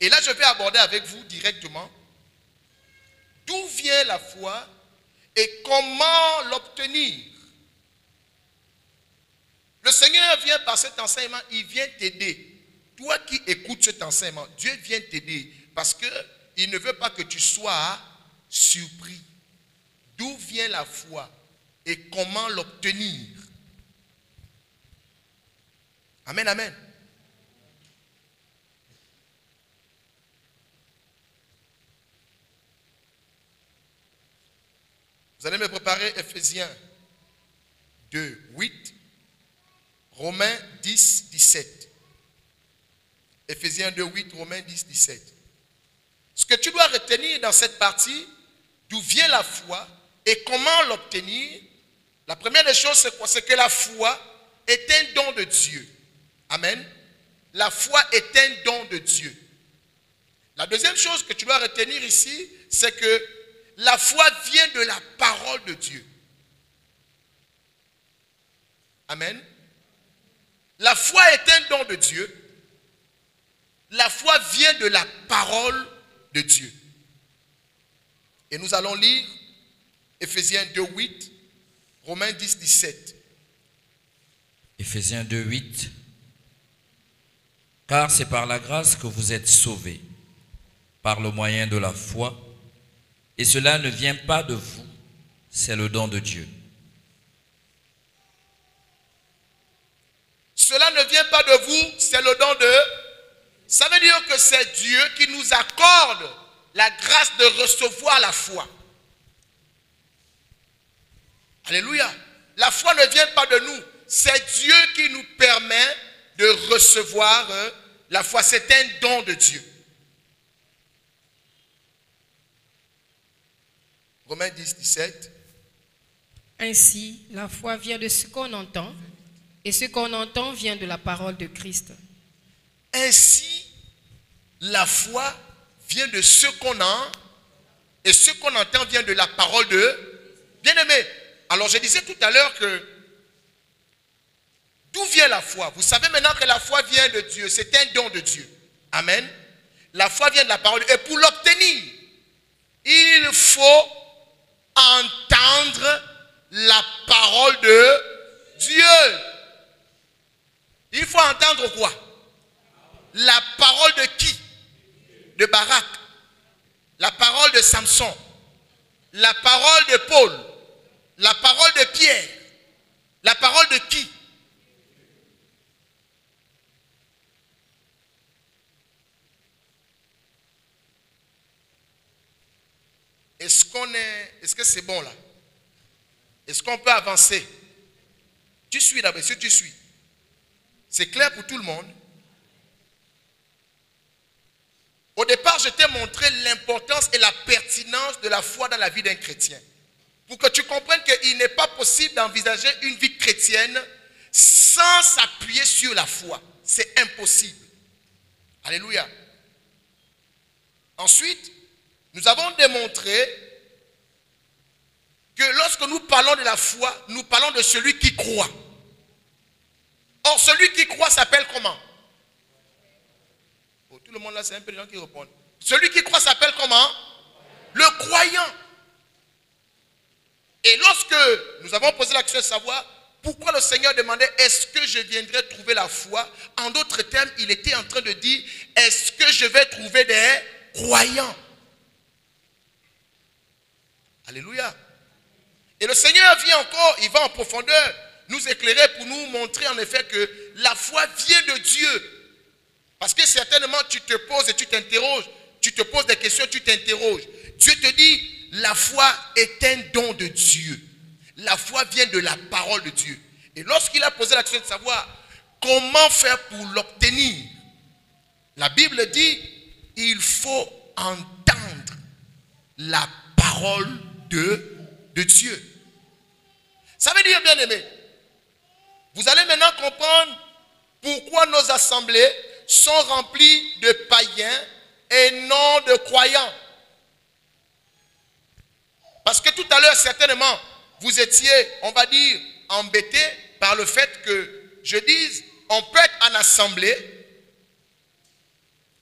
Et là, je vais aborder avec vous directement d'où vient la foi et comment l'obtenir. Le Seigneur vient par cet enseignement, il vient t'aider. Toi qui écoutes cet enseignement, Dieu vient t'aider parce qu'il ne veut pas que tu sois surpris. D'où vient la foi et comment l'obtenir. Amen, amen. Vous allez me préparer Ephésiens 2, 8, Romains 10, 17. Ephésiens 2, 8, Romains 10, 17. Ce que tu dois retenir dans cette partie, d'où vient la foi et comment l'obtenir, la première des choses, c'est quoi? C'est que la foi est un don de Dieu. Amen. La foi est un don de Dieu. La deuxième chose que tu dois retenir ici, c'est que la foi vient de la parole de Dieu. Amen. La foi est un don de Dieu. La foi vient de la parole de Dieu. Et nous allons lire Ephésiens 2, 8, Romains 10, 17. Ephésiens 2, 8. Car c'est par la grâce que vous êtes sauvés, par le moyen de la foi, et cela ne vient pas de vous, c'est le don de Dieu. Cela ne vient pas de vous, c'est le don de... Ça veut dire que c'est Dieu qui nous accorde la grâce de recevoir la foi. Alléluia. La foi ne vient pas de nous, c'est Dieu qui nous permet de recevoir la foi. C'est un don de Dieu. Romains 10, 17. Ainsi, la foi vient de ce qu'on entend, et ce qu'on entend vient de la parole de Christ. Ainsi, la foi vient de ce qu'on a, et ce qu'on entend vient de la parole de... Bien-aimé, alors je disais tout à l'heure que d'où vient la foi? Vous savez maintenant que la foi vient de Dieu, c'est un don de Dieu. Amen. La foi vient de la parole, et pour l'obtenir, il faut entendre la parole de Dieu. Il faut entendre quoi? La parole de qui? De Barak. La parole de Samson. La parole de Paul. La parole de Pierre. La parole de qui? Est-ce que c'est bon là? Est-ce qu'on peut avancer? Tu suis d'abord, si tu suis. C'est clair pour tout le monde? Au départ, je t'ai montré l'importance et la pertinence de la foi dans la vie d'un chrétien. Pour que tu comprennes qu'il n'est pas possible d'envisager une vie chrétienne sans s'appuyer sur la foi. C'est impossible. Alléluia. Ensuite, nous avons démontré que lorsque nous parlons de la foi, nous parlons de celui qui croit. Or, celui qui croit s'appelle comment? Oh, tout le monde là, c'est un peu les gens qui répondent. Celui qui croit s'appelle comment? Le croyant. Et lorsque nous avons posé la question de savoir pourquoi le Seigneur demandait est-ce que je viendrai trouver la foi, en d'autres termes, il était en train de dire est-ce que je vais trouver des croyants? Alléluia. Et le Seigneur vient encore, il va en profondeur nous éclairer pour nous montrer en effet que la foi vient de Dieu. Parce que certainement tu te poses et tu t'interroges, tu te poses des questions, tu t'interroges. Dieu te dit, la foi est un don de Dieu. La foi vient de la parole de Dieu. Et lorsqu'il a posé la question de savoir comment faire pour l'obtenir, la Bible dit, il faut entendre la parole de Dieu. Ça veut dire, bien aimé, vous allez maintenant comprendre pourquoi nos assemblées sont remplies de païens et non de croyants. Parce que tout à l'heure, certainement, vous étiez, on va dire, embêtés par le fait que je dise, on peut être en assemblée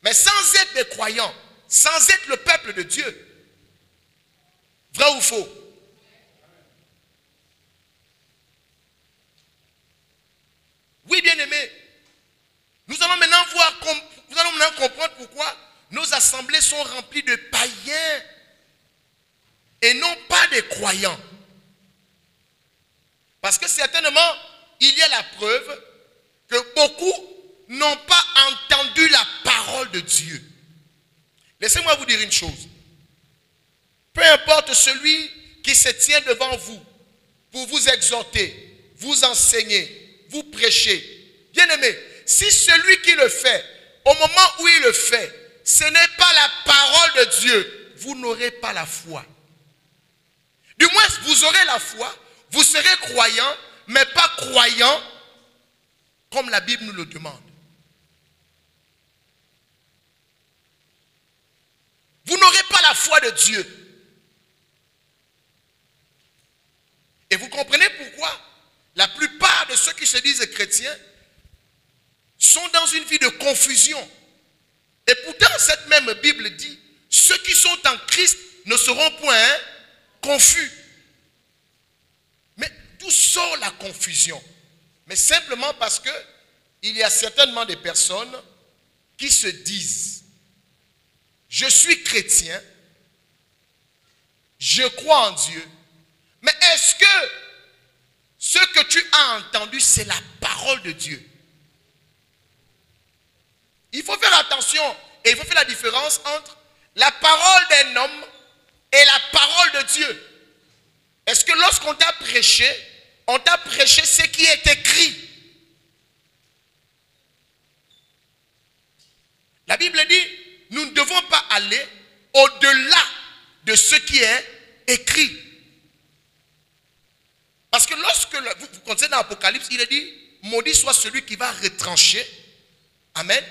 Mais sans être des croyants, sans être le peuple de Dieu. Vrai ou faux? Oui, bien-aimés. Nous allons maintenant comprendre pourquoi nos assemblées sont remplies de païens et non pas des croyants. Parce que certainement, il y a la preuve que beaucoup n'ont pas entendu la parole de Dieu. Laissez-moi vous dire une chose. Peu importe celui qui se tient devant vous pour vous exhorter, vous enseigner, vous prêcher. Bien-aimé, si celui qui le fait, au moment où il le fait, ce n'est pas la parole de Dieu, vous n'aurez pas la foi. Du moins, vous aurez la foi, vous serez croyant, mais pas croyant comme la Bible nous le demande. Vous n'aurez pas la foi de Dieu. Et vous comprenez pourquoi la plupart de ceux qui se disent chrétiens sont dans une vie de confusion. Et pourtant, cette même Bible dit, ceux qui sont en Christ ne seront point confus. Mais d'où sort la confusion? Mais simplement parce que il y a certainement des personnes qui se disent, je suis chrétien, je crois en Dieu, mais est-ce que ce que tu as entendu, c'est la parole de Dieu? Il faut faire attention et il faut faire la différence entre la parole d'un homme et la parole de Dieu. Est-ce que lorsqu'on t'a prêché, on t'a prêché ce qui est écrit? La Bible dit, nous ne devons pas aller au-delà de ce qui est écrit. Parce que lorsque vous considérez dans l'Apocalypse, il est dit, maudit soit celui qui va retrancher, amen,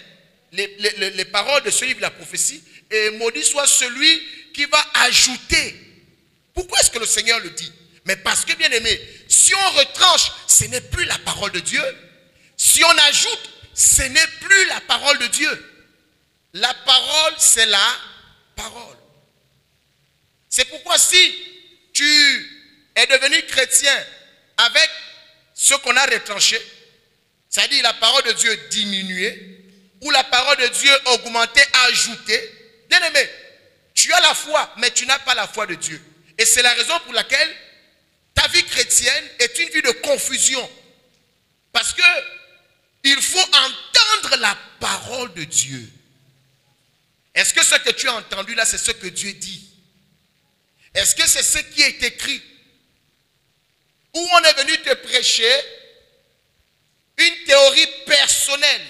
les paroles de ce livre de la prophétie, et maudit soit celui qui va ajouter. Pourquoi est-ce que le Seigneur le dit? Mais parce que, bien aimé, si on retranche, ce n'est plus la parole de Dieu. Si on ajoute, ce n'est plus la parole de Dieu. La parole, c'est la parole. C'est pourquoi si tu es devenu chrétien avec ce qu'on a retranché, c'est-à-dire la parole de Dieu diminuée, ou la parole de Dieu augmentée, ajoutée, bien aimé, tu as la foi, mais tu n'as pas la foi de Dieu. Et c'est la raison pour laquelle ta vie chrétienne est une vie de confusion. Parce que il faut entendre la parole de Dieu. Est-ce que ce que tu as entendu là, c'est ce que Dieu dit? Est-ce que c'est ce qui est écrit? Ou on est venu te prêcher une théorie personnelle?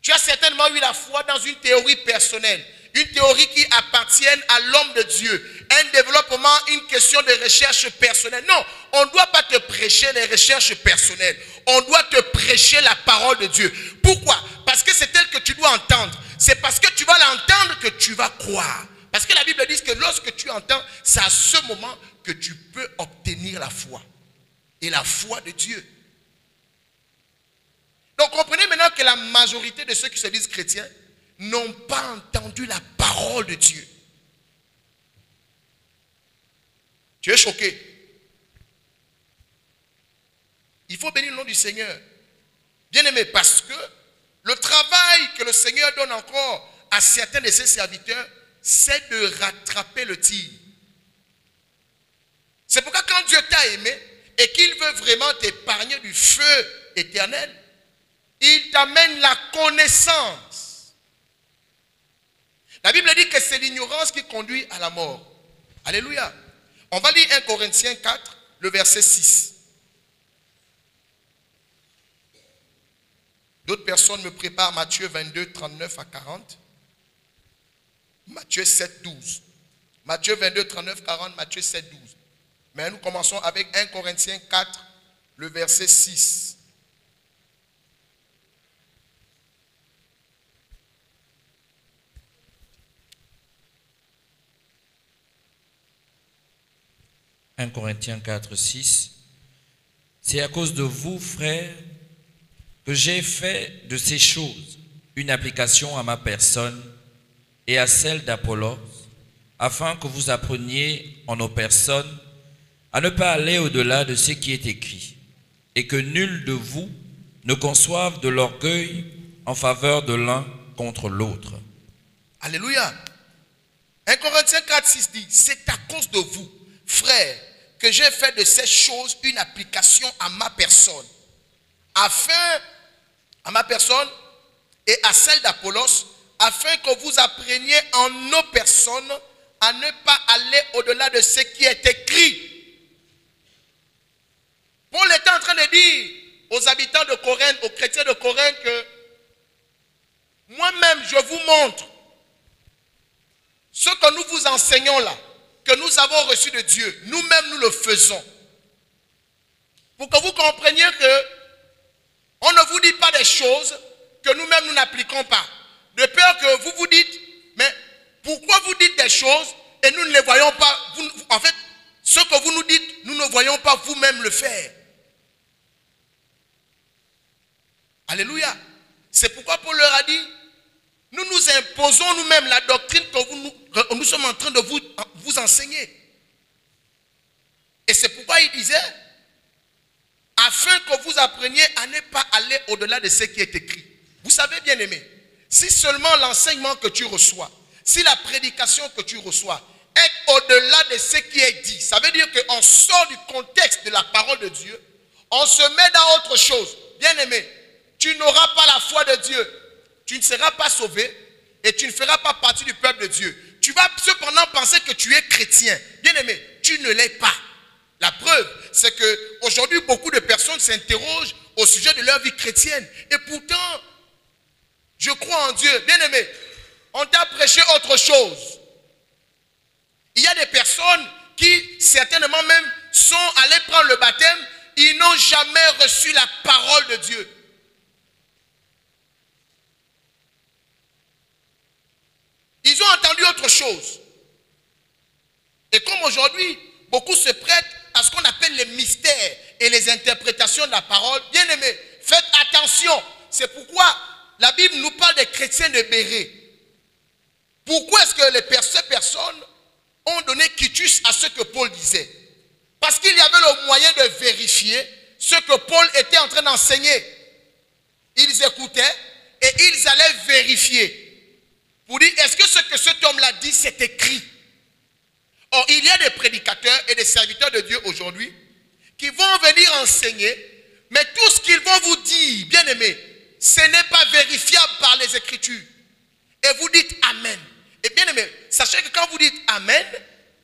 Tu as certainement eu la foi dans une théorie personnelle. Une théorie qui appartient à l'homme de Dieu. Un développement, une question de recherche personnelle. Non, on ne doit pas te prêcher les recherches personnelles. On doit te prêcher la parole de Dieu. Pourquoi? Parce que c'est elle que tu dois entendre. C'est parce que tu vas l'entendre que tu vas croire. Parce que la Bible dit que lorsque tu entends, c'est à ce moment que tu peux obtenir la foi. Et la foi de Dieu. Donc comprenez maintenant que la majorité de ceux qui se disent chrétiens n'ont pas entendu la parole de Dieu. Tu es choqué. Il faut bénir le nom du Seigneur. Bien-aimé, parce que le travail que le Seigneur donne encore à certains de ses serviteurs, c'est de rattraper le tir. C'est pourquoi quand Dieu t'a aimé et qu'il veut vraiment t'épargner du feu éternel, il t'amène la connaissance. La Bible dit que c'est l'ignorance qui conduit à la mort. Alléluia. On va lire 1 Corinthiens 4, le verset 6. D'autres personnes me préparent Matthieu 22, 39 à 40. Matthieu 7, 12. Matthieu 22, 39, 40, Matthieu 7, 12. Mais nous commençons avec 1 Corinthiens 4, le verset 6. « 1 Corinthiens 4, 6. C'est à cause de vous, frères, que j'ai fait de ces choses, une application à ma personne et à celle d'Apollos, afin que vous appreniez en nos personnes à ne pas aller au-delà de ce qui est écrit, et que nul de vous ne conçoive de l'orgueil en faveur de l'un contre l'autre. Alléluia. 1 Corinthiens 4, 6 dit, c'est à cause de vous, frères, que j'ai fait de ces choses une application à ma personne, et à celle d'Apollos, afin que vous appreniez en nos personnes à ne pas aller au-delà de ce qui est écrit. Paul était en train de dire aux habitants de Corinthe, aux chrétiens de Corinthe, que moi-même je vous montre ce que nous vous enseignons là, que nous avons reçu de Dieu. Nous-mêmes nous le faisons. Pour que vous compreniez que on ne vous dit pas des choses que nous-mêmes nous n'appliquons pas. De peur que vous vous dites, mais pourquoi vous dites des choses et nous ne les voyons pas? En fait, ce que vous nous dites, nous ne voyons pas vous-même le faire. Alléluia. C'est pourquoi Paul leur a dit, nous nous imposons nous-mêmes la doctrine que nous sommes en train de vous enseigner. Et c'est pourquoi il disait, afin que vous appreniez à ne pas aller au-delà de ce qui est écrit. Vous savez, bien aimé, si seulement l'enseignement que tu reçois, si la prédication que tu reçois est au-delà de ce qui est dit, ça veut dire qu'on sort du contexte de la parole de Dieu, on se met dans autre chose. Bien aimé, tu n'auras pas la foi de Dieu, tu ne seras pas sauvé et tu ne feras pas partie du peuple de Dieu. Tu vas cependant penser que tu es chrétien. Bien aimé, tu ne l'es pas. La preuve, c'est qu'aujourd'hui, beaucoup de personnes s'interrogent au sujet de leur vie chrétienne. Et pourtant, je crois en Dieu. Bien aimé, on t'a prêché autre chose. Il y a des personnes qui, certainement même, sont allées prendre le baptême. Ils n'ont jamais reçu la parole de Dieu. Ils ont entendu autre chose. Et comme aujourd'hui, beaucoup se prêtent à ce qu'on appelle les mystères et les interprétations de la parole. Bien aimé, faites attention. C'est pourquoi la Bible nous parle des chrétiens de Béret. Pourquoi est-ce que ces personnes ont donné quitus à ce que Paul disait? Parce qu'il y avait le moyen de vérifier ce que Paul était en train d'enseigner. Ils écoutaient et ils allaient vérifier pour dire, est-ce que ce que cet homme-là dit, c'est écrit? Or, il y a des prédicateurs et des serviteurs de Dieu aujourd'hui qui vont venir enseigner, mais tout ce qu'ils vont vous dire, bien aimé, ce n'est pas vérifiable par les Écritures. Et vous dites Amen. Et bien aimé, sachez que quand vous dites Amen,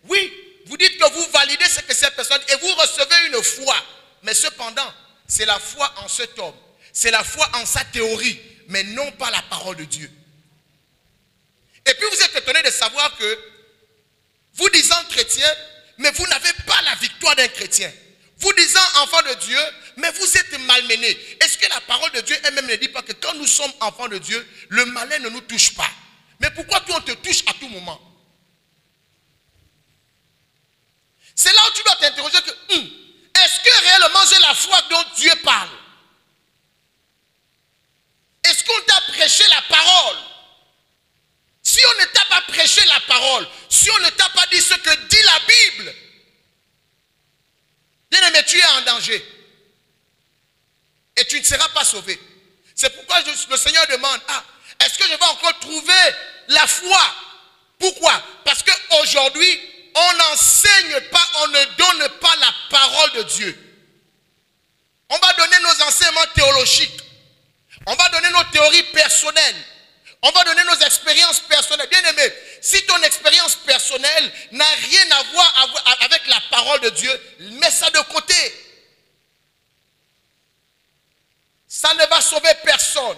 oui, vous dites que vous validez ce que cette personne et vous recevez une foi. Mais cependant, c'est la foi en cet homme. C'est la foi en sa théorie, mais non pas la parole de Dieu. Et puis vous êtes étonné de savoir que vous disant chrétien, mais vous n'avez pas la victoire d'un chrétien. Vous disant enfant de Dieu, mais vous êtes malmené. Est-ce que la parole de Dieu elle-même ne dit pas que quand nous sommes enfants de Dieu, le malin ne nous touche pas? Mais pourquoi toi on te touche à tout moment? C'est là où tu dois t'interroger que, est-ce que réellement j'ai la foi dont Dieu parle? Est-ce qu'on t'a prêché la parole? Si on ne t'a pas prêché la parole, si on ne t'a pas dit ce que dit la Bible, bien aimé, tu es en danger. Et tu ne seras pas sauvé. C'est pourquoi le Seigneur demande, est-ce que je vais encore trouver la foi? Pourquoi? Parce qu'aujourd'hui, on n'enseigne pas, on ne donne pas la parole de Dieu. On va donner nos enseignements théologiques. On va donner nos théories personnelles. On va donner nos expériences personnelles. Bien aimé, si ton expérience personnelle n'a rien à voir avec la parole de Dieu, mets ça de côté. Ça ne va sauver personne.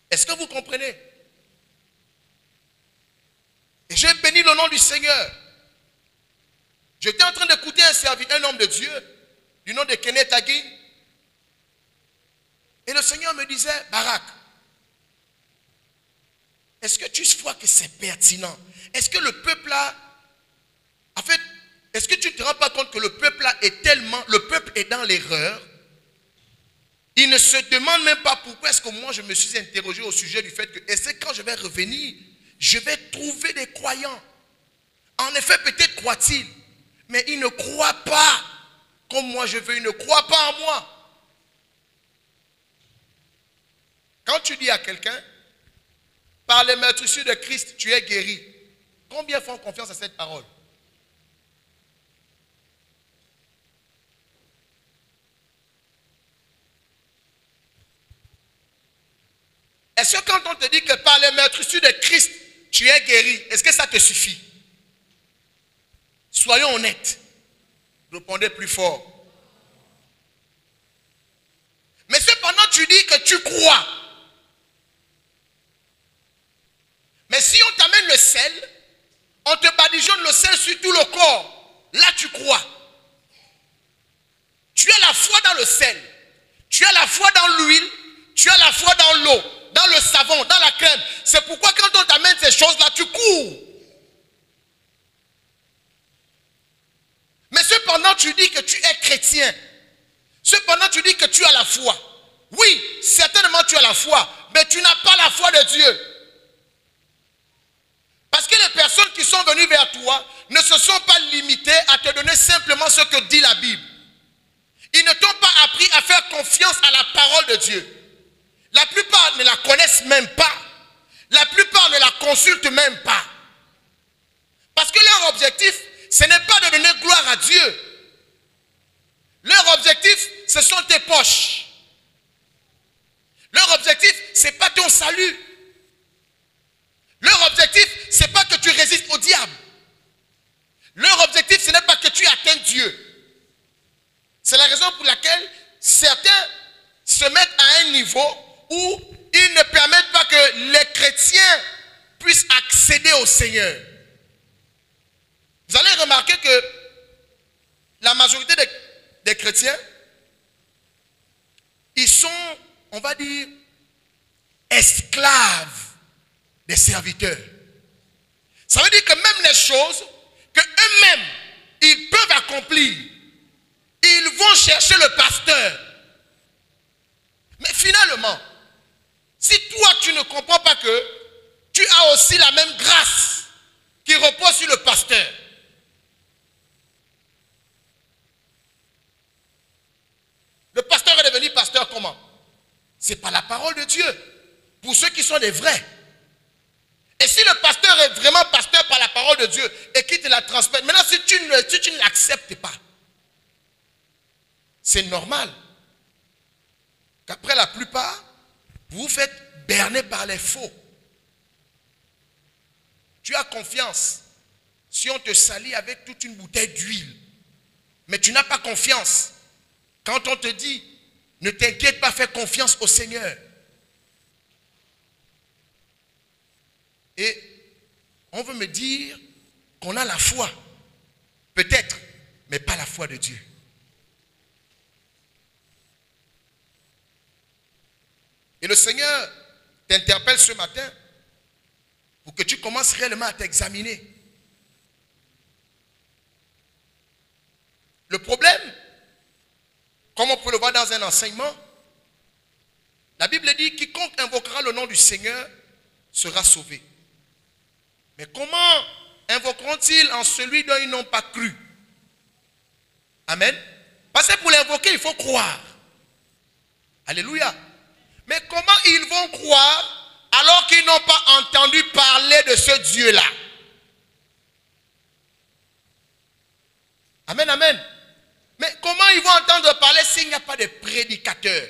Est-ce que vous comprenez? Et j'ai béni le nom du Seigneur. J'étais en train d'écouter un homme de Dieu, du nom de Kenneth Hagin. Et le Seigneur me disait, Barak, est-ce que tu vois que c'est pertinent? Est-ce que le peuple là, en fait, est-ce que tu ne te rends pas compte que le peuple là est tellement, le peuple est dans l'erreur? il ne se demande même pas pourquoi est-ce que moi je me suis interrogé au sujet du fait que, est-ce que quand je vais revenir, je vais trouver des croyants. En effet, peut-être croit-il, mais il ne croit pas comme moi je veux, il ne croit pas en moi. Quand tu dis à quelqu'un, par les meurtrissures de Christ, tu es guéri, combien font confiance à cette parole? Est-ce que quand on te dit que par les meurtrissures de Christ, tu es guéri, est-ce que ça te suffit? Soyons honnêtes. Répondez plus fort. Mais cependant, tu dis que tu crois. Mais si on t'amène le sel, on te badigeonne le sel sur tout le corps, là tu crois. Tu as la foi dans le sel, tu as la foi dans l'huile, tu as la foi dans l'eau, dans le savon, dans la crème. C'est pourquoi quand on t'amène ces choses-là, tu cours. Mais cependant, tu dis que tu es chrétien. Cependant, tu dis que tu as la foi. Oui, certainement tu as la foi, mais tu n'as pas la foi de Dieu. Parce que les personnes qui sont venues vers toi ne se sont pas limitées à te donner simplement ce que dit la Bible. Ils ne t'ont pas appris à faire confiance à la parole de Dieu. La plupart ne la connaissent même pas. La plupart ne la consultent même pas. Parce que leur objectif, ce n'est pas de donner gloire à Dieu. Leur objectif, ce sont tes poches. Leur objectif, ce n'est pas ton salut. Leur objectif, ce n'est pas que tu résistes au diable. Leur objectif, ce n'est pas que tu atteignes Dieu. C'est la raison pour laquelle certains se mettent à un niveau où ils ne permettent pas que les chrétiens puissent accéder au Seigneur. Vous allez remarquer que la majorité des chrétiens, ils sont, on va dire, esclaves des serviteurs. Ça veut dire que même les choses que eux-mêmes, ils peuvent accomplir, ils vont chercher le pasteur. Mais finalement, si toi tu ne comprends pas que tu as aussi la même grâce qui repose sur le pasteur, le pasteur est devenu pasteur comment? C'est par la parole de Dieu. Pour ceux qui sont des vrais. Et si le pasteur est vraiment pasteur par la parole de Dieu et qu'il te la transmet, maintenant si tu ne l'acceptes pas, c'est normal qu'après la plupart, vous vous faites berner par les faux. Tu as confiance si on te salit avec toute une bouteille d'huile. Mais tu n'as pas confiance quand on te dit, ne t'inquiète pas, fais confiance au Seigneur. Et on veut me dire qu'on a la foi. Peut-être, mais pas la foi de Dieu. Et le Seigneur t'interpelle ce matin pour que tu commences réellement à t'examiner. Le problème, comme on peut le voir dans un enseignement, la Bible dit, quiconque invoquera le nom du Seigneur sera sauvé. Mais comment invoqueront-ils en celui dont ils n'ont pas cru? Amen. Parce que pour l'invoquer, il faut croire. Alléluia. Mais comment ils vont croire alors qu'ils n'ont pas entendu parler de ce Dieu-là? Amen, amen. Mais comment ils vont entendre parler s'il n'y a pas de prédicateurs?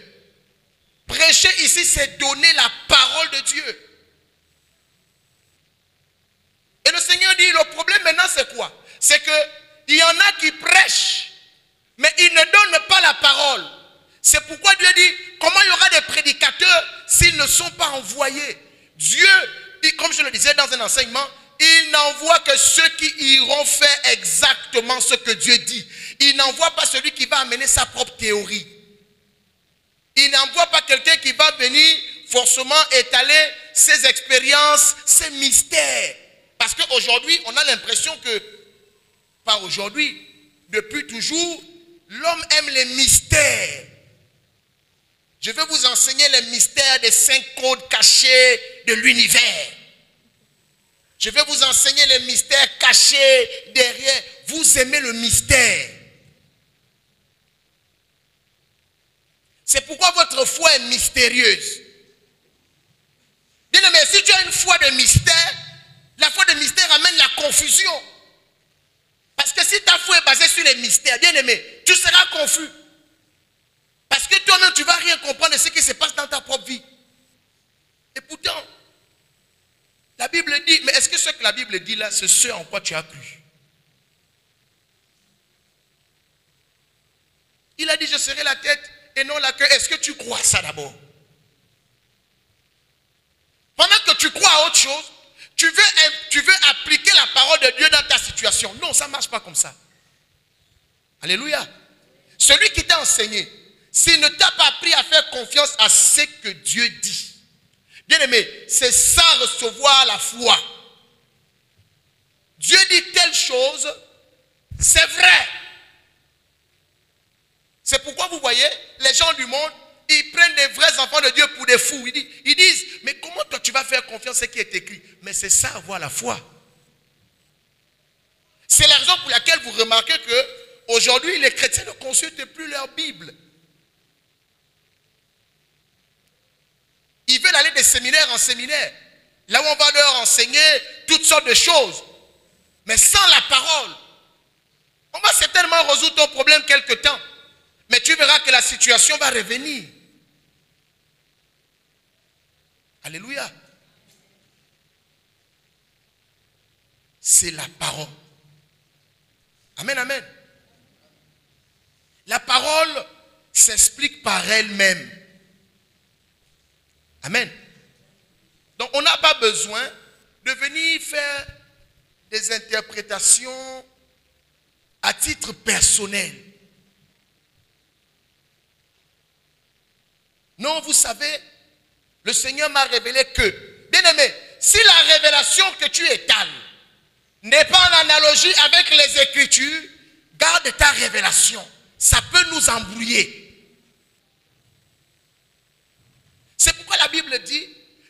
Prêcher ici, c'est donner la parole de Dieu. Et le Seigneur dit, le problème maintenant c'est quoi? C'est qu'il y en a qui prêchent, mais ils ne donnent pas la parole. C'est pourquoi Dieu dit, comment il y aura des prédicateurs s'ils ne sont pas envoyés? Dieu, comme je le disais dans un enseignement, il n'envoie que ceux qui iront faire exactement ce que Dieu dit. Il n'envoie pas celui qui va amener sa propre théorie. Il n'envoie pas quelqu'un qui va venir forcément étaler ses expériences, ses mystères. Parce qu'aujourd'hui, on a l'impression que, pas aujourd'hui, depuis toujours, l'homme aime les mystères. Je vais vous enseigner les mystères des 5 codes cachés de l'univers. Je vais vous enseigner les mystères cachés derrière. Vous aimez le mystère. C'est pourquoi votre foi est mystérieuse. Bien aimé, si tu as une foi de mystère, la foi de mystère amène la confusion. Parce que si ta foi est basée sur les mystères, bien aimé, tu seras confus. Parce que toi-même, tu ne vas rien comprendre de ce qui se passe dans ta propre vie. Et pourtant, la Bible dit, mais est-ce que ce que la Bible dit là, c'est ce en quoi tu as cru? Il a dit, je serai la tête et non la queue. Est-ce que tu crois ça d'abord? Pendant que tu crois à autre chose, tu veux appliquer la parole de Dieu dans ta situation. Non, ça ne marche pas comme ça. Alléluia. Celui qui t'a enseigné, s'il ne t'a pas appris à faire confiance à ce que Dieu dit, bien aimé, c'est sans recevoir la foi. Dieu dit telle chose, c'est vrai. C'est pourquoi vous voyez, les gens du monde, ils prennent des vrais enfants de Dieu pour des fous. Ils disent, mais comment toi tu vas faire confiance à ce qui est écrit? Mais c'est ça, avoir la foi. C'est la raison pour laquelle vous remarquez que aujourd'hui les chrétiens ne consultent plus leur Bible. Ils veulent aller de séminaire en séminaire, là où on va leur enseigner toutes sortes de choses. Mais sans la parole, on va certainement résoudre ton problème quelque temps. Mais tu verras que la situation va revenir. Alléluia. C'est la parole. Amen, amen. La parole s'explique par elle-même. Amen. Donc on n'a pas besoin de venir faire des interprétations à titre personnel. Non, vous savez, le Seigneur m'a révélé que, bien aimé, si la révélation que tu étales n'est pas en analogie avec les Écritures, garde ta révélation. Ça peut nous embrouiller. C'est pourquoi la Bible dit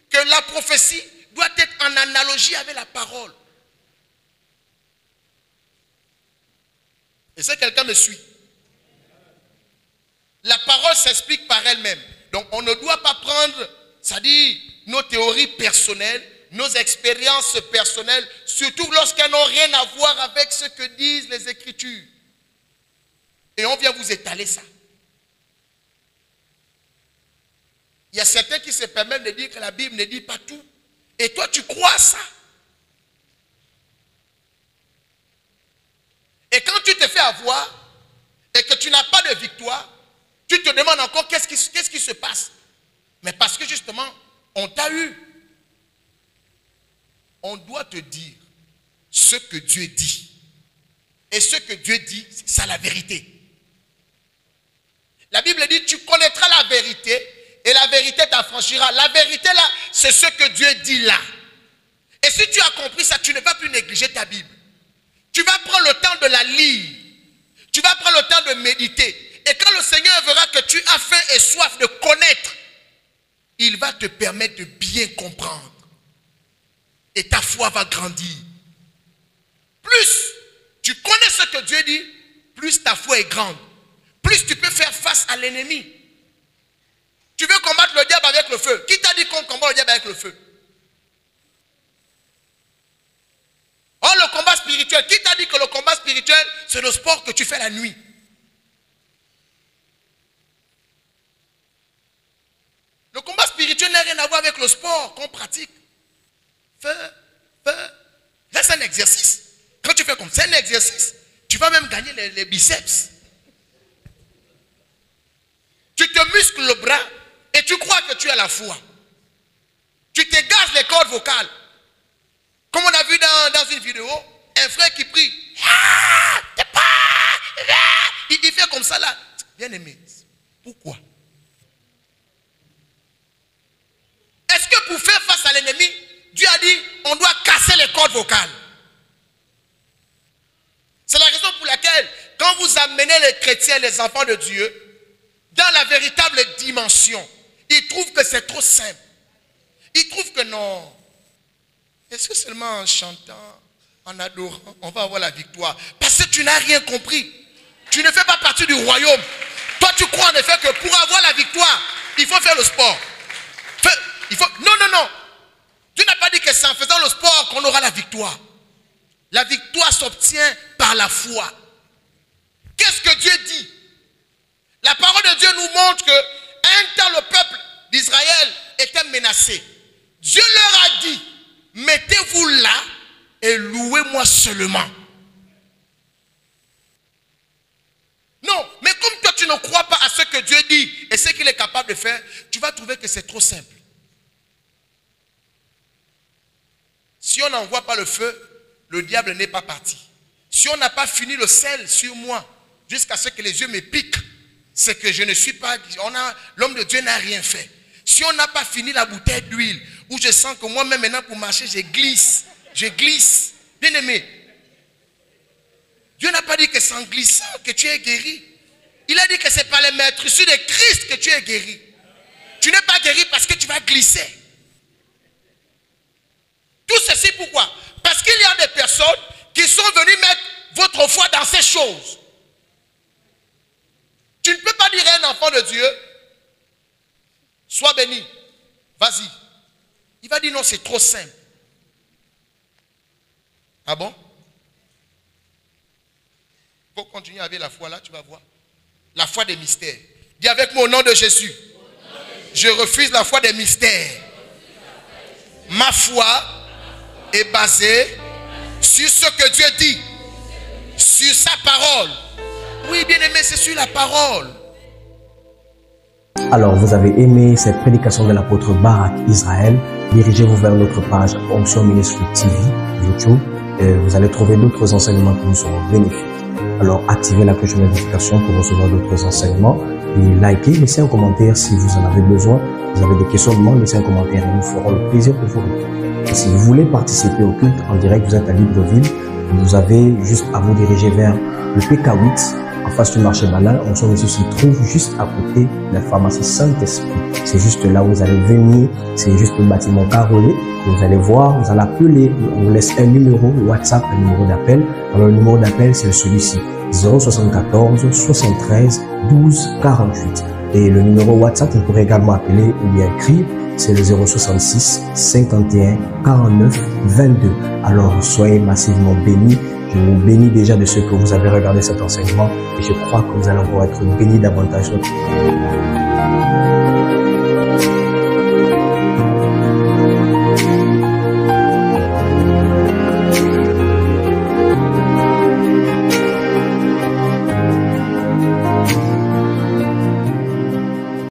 que la prophétie doit être en analogie avec la parole. Et si quelqu'un me suit, la parole s'explique par elle-même. Donc on ne doit pas prendre, c'est-à-dire nos théories personnelles, nos expériences personnelles, surtout lorsqu'elles n'ont rien à voir avec ce que disent les Écritures. Et on vient vous étaler ça. Il y a certains qui se permettent de dire que la Bible ne dit pas tout. Et toi, tu crois à ça. Et quand tu te fais avoir et que tu n'as pas de victoire, tu te demandes encore qu'est-ce qui se passe. Mais parce que justement, on t'a eu. On doit te dire ce que Dieu dit. Et ce que Dieu dit, c'est ça la vérité. La Bible dit, tu connaîtras la vérité et la vérité t'affranchira. La vérité là, c'est ce que Dieu dit là. Et si tu as compris ça, tu ne vas plus négliger ta Bible. Tu vas prendre le temps de la lire. Tu vas prendre le temps de méditer. Et quand le Seigneur verra que tu as faim et soif de connaître, il va te permettre de bien comprendre. Et ta foi va grandir. Plus tu connais ce que Dieu dit, plus ta foi est grande. Plus tu peux faire face à l'ennemi. Tu veux combattre le diable avec le feu. Qui t'a dit qu'on combat le diable avec le feu? Oh, le combat spirituel. Qui t'a dit que le combat spirituel, c'est le sport que tu fais la nuit? Le combat spirituel n'a rien à voir avec le sport qu'on pratique. Là, c'est un exercice. Quand tu fais comme ça, c'est un exercice. Tu vas même gagner les biceps. Tu te muscles le bras et tu crois que tu as la foi. Tu te gazes les cordes vocales. Comme on a vu dans une vidéo, un frère qui prie. Il fait comme ça là. Bien aimé, pourquoi? Est-ce que pour faire face à l'ennemi, Dieu a dit on doit casser les cordes vocales? C'est la raison pour laquelle, quand vous amenez les chrétiens, les enfants de Dieu, dans dans la véritable dimension. Ils trouvent que c'est trop simple. Ils trouvent que non. Est-ce que seulement en chantant, en adorant, on va avoir la victoire? Parce que tu n'as rien compris. Tu ne fais pas partie du royaume. Toi, tu crois en effet que pour avoir la victoire, il faut faire le sport. Non. Dieu n'a pas dit que c'est en faisant le sport qu'on aura la victoire. La victoire s'obtient par la foi. Qu'est-ce que Dieu dit? La parole de Dieu nous montre que un temps le peuple d'Israël était menacé. Dieu leur a dit, mettez-vous là et louez-moi seulement. Non, mais comme toi tu ne crois pas à ce que Dieu dit et ce qu'il est capable de faire, tu vas trouver que c'est trop simple. Si on n'envoie pas le feu, le diable n'est pas parti. Si on n'a pas fini le sel sur moi, jusqu'à ce que les yeux me piquent, c'est que je ne suis pas... L'homme de Dieu n'a rien fait. Si on n'a pas fini la bouteille d'huile, où je sens que moi-même maintenant pour marcher, je glisse. Bien aimé, Dieu n'a pas dit que c'est en glissant que tu es guéri. Il a dit que c'est par les maîtresses de Christ que tu es guéri. Tu n'es pas guéri parce que tu vas glisser. Tout ceci pourquoi? Parce qu'il y a des personnes qui sont venues mettre votre foi dans ces choses. Tu ne peux pas dire à un enfant de Dieu, sois béni, vas-y. Il va dire non, c'est trop simple. Ah bon? Il faut continuer avec la foi là, tu vas voir. La foi des mystères. Dis avec moi au nom de Jésus. Je refuse la foi des mystères. Ma foi est basée sur ce que Dieu dit, sur sa parole. Oui, bien aimé, c'est sur la parole. Alors, vous avez aimé cette prédication de l'apôtre Barak Israël. Dirigez-vous vers notre page Onction Ministry TV, YouTube. Et vous allez trouver d'autres enseignements qui vous seront bénéfiques. Alors, activez la cloche de notification pour recevoir d'autres enseignements. Et likez, laissez un commentaire si vous en avez besoin. Vous avez des questionnements, laissez un commentaire et nous ferons le plaisir de vous répondre. Si vous voulez participer au culte en direct, vous êtes à Libreville. Vous avez juste à vous diriger vers le PK8 en face du marché banal. Onction Ministry se trouve juste à côté de la pharmacie Saint-Esprit. C'est juste là où vous allez venir. C'est juste le bâtiment carrelé. Vous allez voir, vous allez appeler. On vous laisse un numéro WhatsApp, un numéro d'appel. Alors le numéro d'appel, c'est celui-ci. 074 73 12 48. Et le numéro WhatsApp, vous pourrez également appeler ou bien écrire. C'est le 066 51 49 22. Alors soyez massivement bénis. Je vous bénis déjà de ce que vous avez regardé cet enseignement et je crois que vous allez encore être bénis davantage.